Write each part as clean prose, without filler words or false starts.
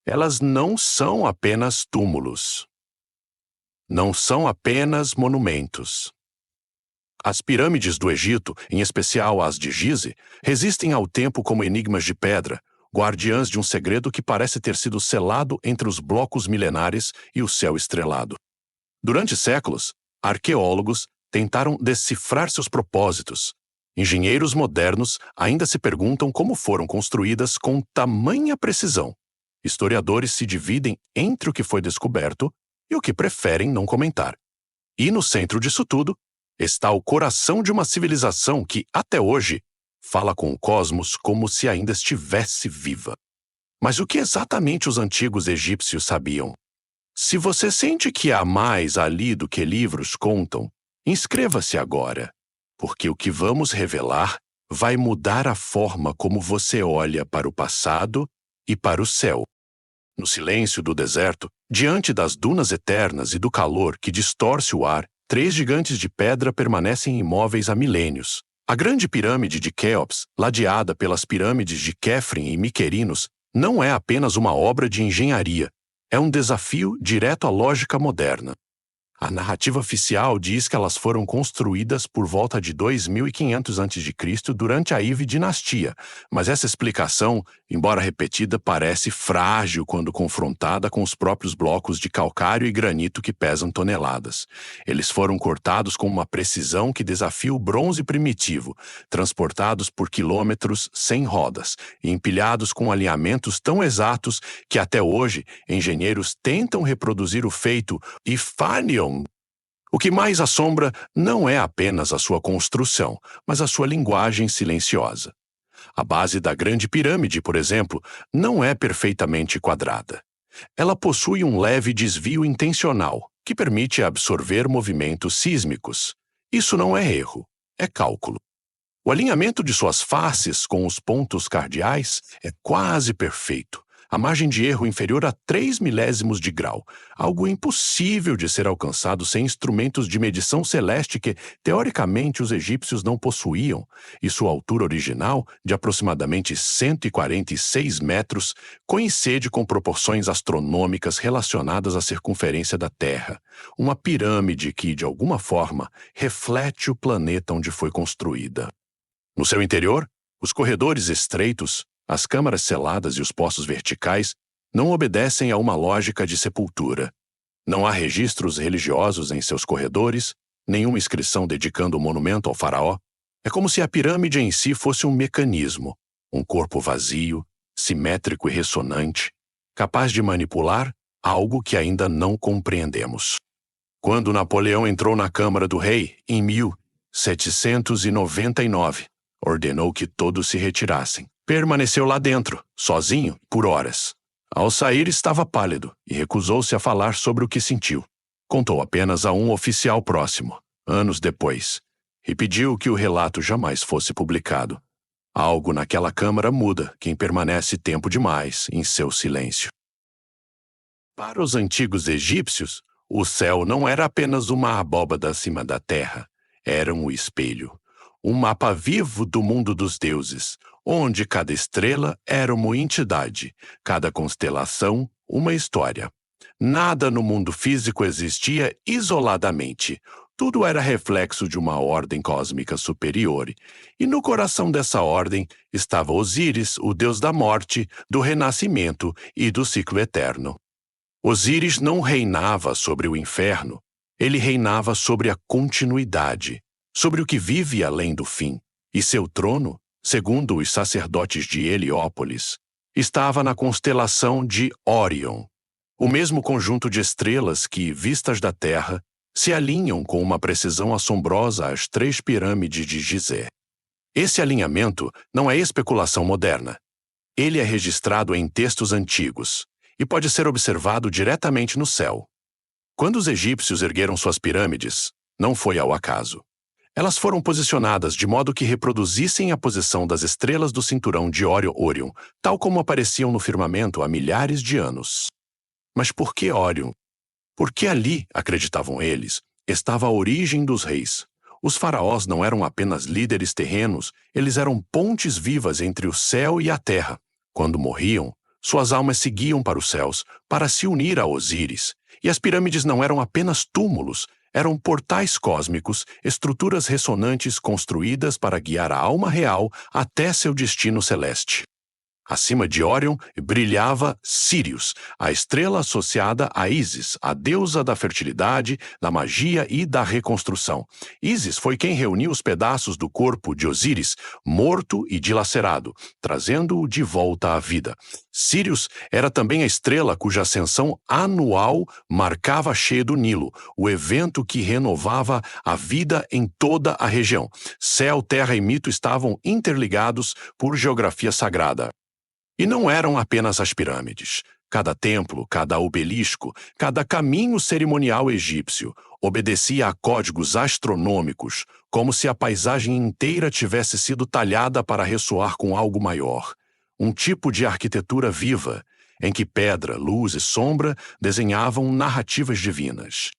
Elas não são apenas túmulos. Não são apenas monumentos. As pirâmides do Egito, em especial as de Gize, resistem ao tempo como enigmas de pedra, guardiãs de um segredo que parece ter sido selado entre os blocos milenares e o céu estrelado. Durante séculos, arqueólogos tentaram decifrar seus propósitos. Engenheiros modernos ainda se perguntam como foram construídas com tamanha precisão. Historiadores se dividem entre o que foi descoberto e o que preferem não comentar. E no centro disso tudo está o coração de uma civilização que, até hoje, fala com o cosmos como se ainda estivesse viva. Mas o que exatamente os antigos egípcios sabiam? Se você sente que há mais ali do que livros contam, inscreva-se agora, porque o que vamos revelar vai mudar a forma como você olha para o passado e para o céu. No silêncio do deserto, diante das dunas eternas e do calor que distorce o ar, 3 gigantes de pedra permanecem imóveis há milênios. A grande pirâmide de Quéops, ladeada pelas pirâmides de Quefren e Miquerinos, não é apenas uma obra de engenharia, é um desafio direto à lógica moderna. A narrativa oficial diz que elas foram construídas por volta de 2500 a.C. durante a Ive dinastia, mas essa explicação, embora repetida, parece frágil quando confrontada com os próprios blocos de calcário e granito que pesam toneladas. Eles foram cortados com uma precisão que desafia o bronze primitivo, transportados por quilômetros sem rodas e empilhados com alinhamentos tão exatos que até hoje engenheiros tentam reproduzir o feito e falham. O que mais assombra não é apenas a sua construção, mas a sua linguagem silenciosa. A base da Grande Pirâmide, por exemplo, não é perfeitamente quadrada. Ela possui um leve desvio intencional, que permite absorver movimentos sísmicos. Isso não é erro, é cálculo. O alinhamento de suas faces com os pontos cardeais é quase perfeito. A margem de erro inferior a 3 milésimos de grau, algo impossível de ser alcançado sem instrumentos de medição celeste que, teoricamente, os egípcios não possuíam, e sua altura original, de aproximadamente 146 metros, coincide com proporções astronômicas relacionadas à circunferência da Terra, uma pirâmide que, de alguma forma, reflete o planeta onde foi construída. No seu interior, os corredores estreitos, as câmaras seladas e os poços verticais não obedecem a uma lógica de sepultura. Não há registros religiosos em seus corredores, nenhuma inscrição dedicando o monumento ao faraó. É como se a pirâmide em si fosse um mecanismo, um corpo vazio, simétrico e ressonante, capaz de manipular algo que ainda não compreendemos. Quando Napoleão entrou na Câmara do Rei, em 1799, ordenou que todos se retirassem. Permaneceu lá dentro, sozinho, por horas. Ao sair, estava pálido e recusou-se a falar sobre o que sentiu. Contou apenas a um oficial próximo, anos depois, e pediu que o relato jamais fosse publicado. Algo naquela câmara muda quem permanece tempo demais em seu silêncio. Para os antigos egípcios, o céu não era apenas uma abóbada acima da terra, era um espelho. Um mapa vivo do mundo dos deuses, onde cada estrela era uma entidade, cada constelação uma história. Nada no mundo físico existia isoladamente. Tudo era reflexo de uma ordem cósmica superior. E no coração dessa ordem estava Osíris, o deus da morte, do renascimento e do ciclo eterno. Osíris não reinava sobre o inferno, ele reinava sobre a continuidade, sobre o que vive além do fim, e seu trono, segundo os sacerdotes de Heliópolis, estava na constelação de Órion, o mesmo conjunto de estrelas que, vistas da Terra, se alinham com uma precisão assombrosa às 3 pirâmides de Gizé. Esse alinhamento não é especulação moderna. Ele é registrado em textos antigos e pode ser observado diretamente no céu. Quando os egípcios ergueram suas pirâmides, não foi ao acaso. Elas foram posicionadas de modo que reproduzissem a posição das estrelas do cinturão de Órion, tal como apareciam no firmamento há milhares de anos. Mas por que Órion? Porque ali, acreditavam eles, estava a origem dos reis. Os faraós não eram apenas líderes terrenos, eles eram pontes vivas entre o céu e a terra. Quando morriam, suas almas seguiam para os céus, para se unir a Osíris. E as pirâmides não eram apenas túmulos, eram portais cósmicos, estruturas ressonantes construídas para guiar a alma real até seu destino celeste. Acima de Órion brilhava Sírius, a estrela associada a Ísis, a deusa da fertilidade, da magia e da reconstrução. Ísis foi quem reuniu os pedaços do corpo de Osíris, morto e dilacerado, trazendo-o de volta à vida. Sírius era também a estrela cuja ascensão anual marcava a cheia do Nilo, o evento que renovava a vida em toda a região. Céu, terra e mito estavam interligados por geografia sagrada. E não eram apenas as pirâmides. Cada templo, cada obelisco, cada caminho cerimonial egípcio obedecia a códigos astronômicos, como se a paisagem inteira tivesse sido talhada para ressoar com algo maior. Um tipo de arquitetura viva, em que pedra, luz e sombra desenhavam narrativas divinas.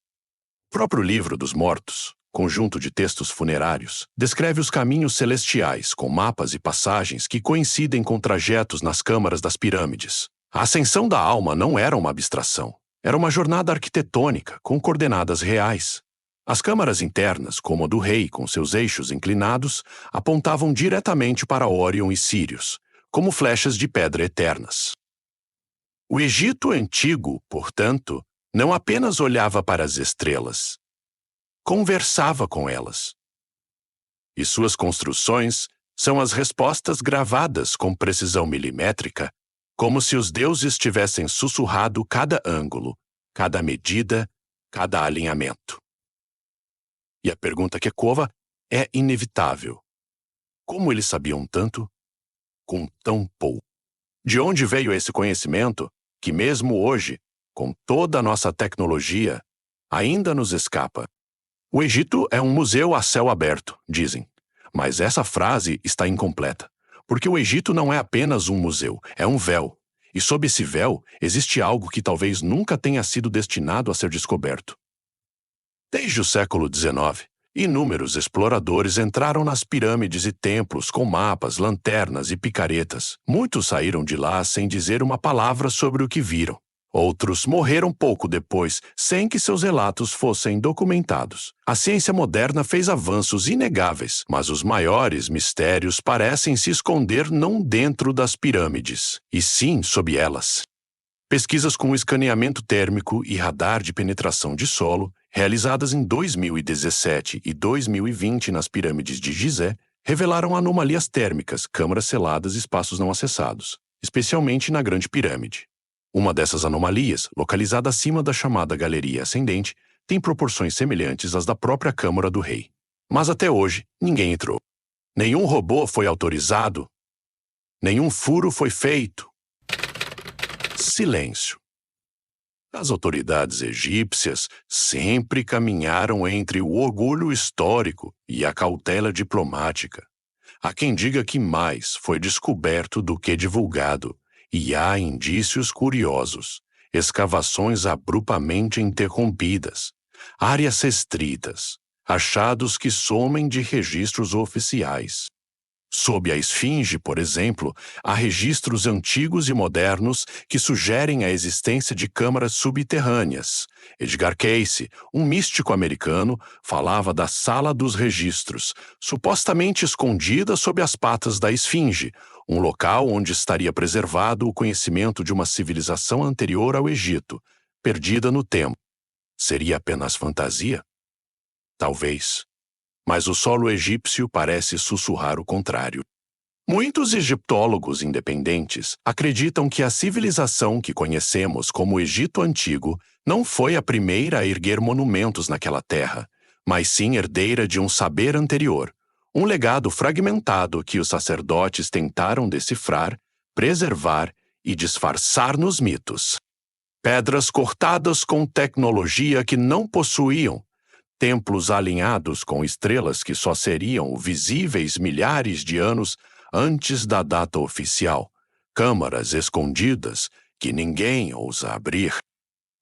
O próprio Livro dos Mortos, conjunto de textos funerários, descreve os caminhos celestiais, com mapas e passagens que coincidem com trajetos nas câmaras das pirâmides. A ascensão da alma não era uma abstração. Era uma jornada arquitetônica, com coordenadas reais. As câmaras internas, como a do rei, com seus eixos inclinados, apontavam diretamente para Órion e Sírius, como flechas de pedra eternas. O Egito antigo, portanto, não apenas olhava para as estrelas, conversava com elas. E suas construções são as respostas gravadas com precisão milimétrica, como se os deuses tivessem sussurrado cada ângulo, cada medida, cada alinhamento. E a pergunta que ecoa é inevitável. Como eles sabiam tanto com tão pouco? De onde veio esse conhecimento que mesmo hoje, com toda a nossa tecnologia, ainda nos escapa? O Egito é um museu a céu aberto, dizem. Mas essa frase está incompleta, porque o Egito não é apenas um museu, é um véu. E sob esse véu existe algo que talvez nunca tenha sido destinado a ser descoberto. Desde o século XIX, inúmeros exploradores entraram nas pirâmides e templos com mapas, lanternas e picaretas. Muitos saíram de lá sem dizer uma palavra sobre o que viram. Outros morreram pouco depois, sem que seus relatos fossem documentados. A ciência moderna fez avanços inegáveis, mas os maiores mistérios parecem se esconder não dentro das pirâmides, e sim sob elas. Pesquisas com escaneamento térmico e radar de penetração de solo, realizadas em 2017 e 2020 nas pirâmides de Gizé, revelaram anomalias térmicas, câmaras seladas e espaços não acessados, especialmente na Grande Pirâmide. Uma dessas anomalias, localizada acima da chamada Galeria Ascendente, tem proporções semelhantes às da própria Câmara do Rei. Mas até hoje, ninguém entrou. Nenhum robô foi autorizado. Nenhum furo foi feito. Silêncio. As autoridades egípcias sempre caminharam entre o orgulho histórico e a cautela diplomática. Há quem diga que mais foi descoberto do que divulgado. E há indícios curiosos, escavações abruptamente interrompidas, áreas restritas, achados que somem de registros oficiais. Sob a Esfinge, por exemplo, há registros antigos e modernos que sugerem a existência de câmaras subterrâneas. Edgar Cayce, um místico americano, falava da Sala dos Registros, supostamente escondida sob as patas da Esfinge, um local onde estaria preservado o conhecimento de uma civilização anterior ao Egito, perdida no tempo. Seria apenas fantasia? Talvez. Mas o solo egípcio parece sussurrar o contrário. Muitos egiptólogos independentes acreditam que a civilização que conhecemos como Egito Antigo não foi a primeira a erguer monumentos naquela terra, mas sim herdeira de um saber anterior, um legado fragmentado que os sacerdotes tentaram decifrar, preservar e disfarçar nos mitos. Pedras cortadas com tecnologia que não possuíam, templos alinhados com estrelas que só seriam visíveis milhares de anos antes da data oficial, câmaras escondidas que ninguém ousa abrir.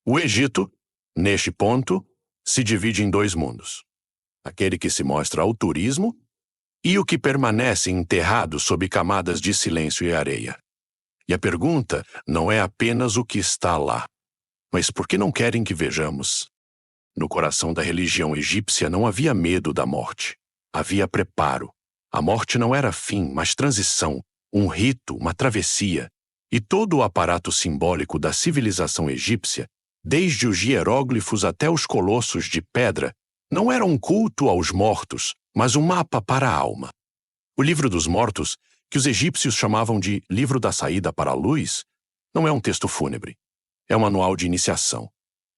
O Egito, neste ponto, se divide em dois mundos: aquele que se mostra ao turismo e o que permanece enterrado sob camadas de silêncio e areia. E a pergunta não é apenas o que está lá, mas por que não querem que vejamos? No coração da religião egípcia não havia medo da morte. Havia preparo. A morte não era fim, mas transição, um rito, uma travessia. E todo o aparato simbólico da civilização egípcia, desde os hieróglifos até os colossos de pedra, não era um culto aos mortos, mas um mapa para a alma. O livro dos mortos, que os egípcios chamavam de livro da saída para a luz, não é um texto fúnebre. É um manual de iniciação.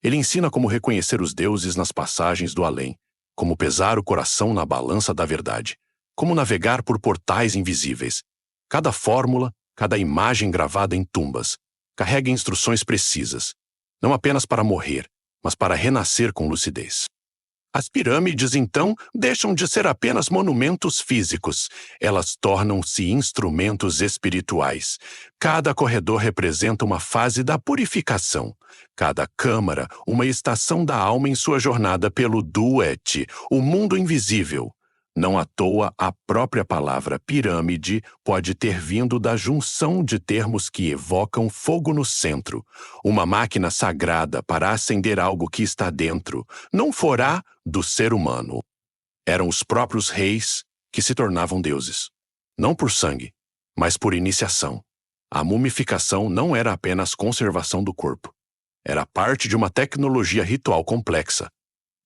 Ele ensina como reconhecer os deuses nas passagens do além, como pesar o coração na balança da verdade, como navegar por portais invisíveis. Cada fórmula, cada imagem gravada em tumbas, carrega instruções precisas, não apenas para morrer, mas para renascer com lucidez. As pirâmides, então, deixam de ser apenas monumentos físicos. Elas tornam-se instrumentos espirituais. Cada corredor representa uma fase da purificação. Cada câmara, uma estação da alma em sua jornada pelo Duet, o mundo invisível. Não à toa, a própria palavra pirâmide pode ter vindo da junção de termos que evocam fogo no centro, uma máquina sagrada para acender algo que está dentro, não fora do ser humano. Eram os próprios reis que se tornavam deuses, não por sangue, mas por iniciação. A mumificação não era apenas conservação do corpo. Era parte de uma tecnologia ritual complexa,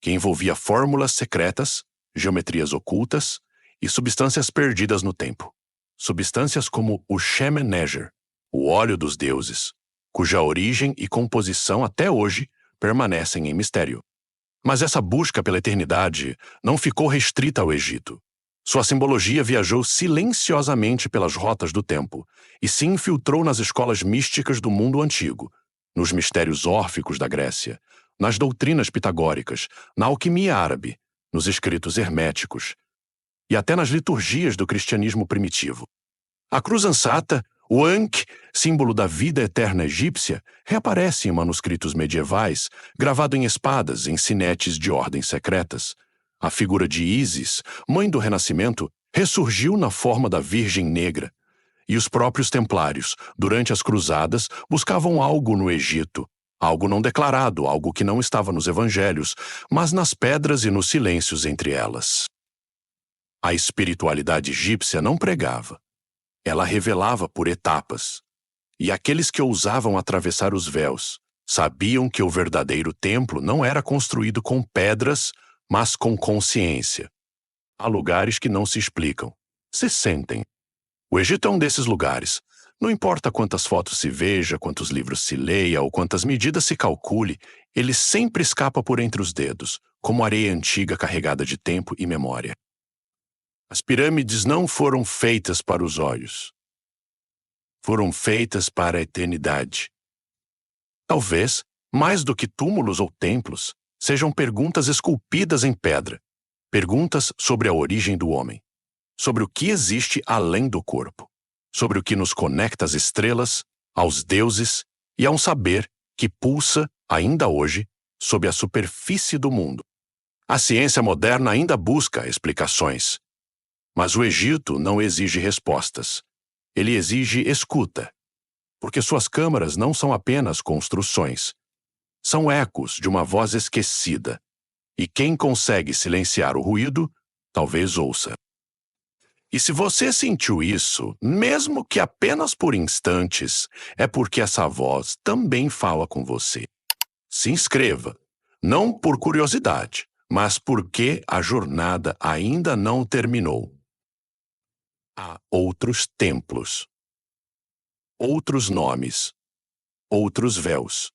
que envolvia fórmulas secretas, geometrias ocultas e substâncias perdidas no tempo. Substâncias como o Shemen-Neger, o óleo dos deuses, cuja origem e composição até hoje permanecem em mistério. Mas essa busca pela eternidade não ficou restrita ao Egito. Sua simbologia viajou silenciosamente pelas rotas do tempo e se infiltrou nas escolas místicas do mundo antigo, nos mistérios órficos da Grécia, nas doutrinas pitagóricas, na alquimia árabe, nos escritos herméticos e até nas liturgias do cristianismo primitivo. A cruz ansata, o Ankh, símbolo da vida eterna egípcia, reaparece em manuscritos medievais, gravado em espadas em sinetes de ordens secretas. A figura de Ísis, mãe do Renascimento, ressurgiu na forma da Virgem Negra. E os próprios templários, durante as cruzadas, buscavam algo no Egito, algo não declarado, algo que não estava nos evangelhos, mas nas pedras e nos silêncios entre elas. A espiritualidade egípcia não pregava. Ela revelava por etapas. E aqueles que ousavam atravessar os véus sabiam que o verdadeiro templo não era construído com pedras, mas com consciência. Há lugares que não se explicam, se sentem. O Egito é um desses lugares. Não importa quantas fotos se veja, quantos livros se leia ou quantas medidas se calcule, ele sempre escapa por entre os dedos, como areia antiga carregada de tempo e memória. As pirâmides não foram feitas para os olhos. Foram feitas para a eternidade. Talvez, mais do que túmulos ou templos, sejam perguntas esculpidas em pedra, perguntas sobre a origem do homem, sobre o que existe além do corpo, sobre o que nos conecta às estrelas, aos deuses e a um saber que pulsa, ainda hoje, sob a superfície do mundo. A ciência moderna ainda busca explicações, mas o Egito não exige respostas. Ele exige escuta, porque suas câmaras não são apenas construções. São ecos de uma voz esquecida, e quem consegue silenciar o ruído, talvez ouça. E se você sentiu isso, mesmo que apenas por instantes, é porque essa voz também fala com você. Se inscreva, não por curiosidade, mas porque a jornada ainda não terminou. Há outros templos, outros nomes, outros véus.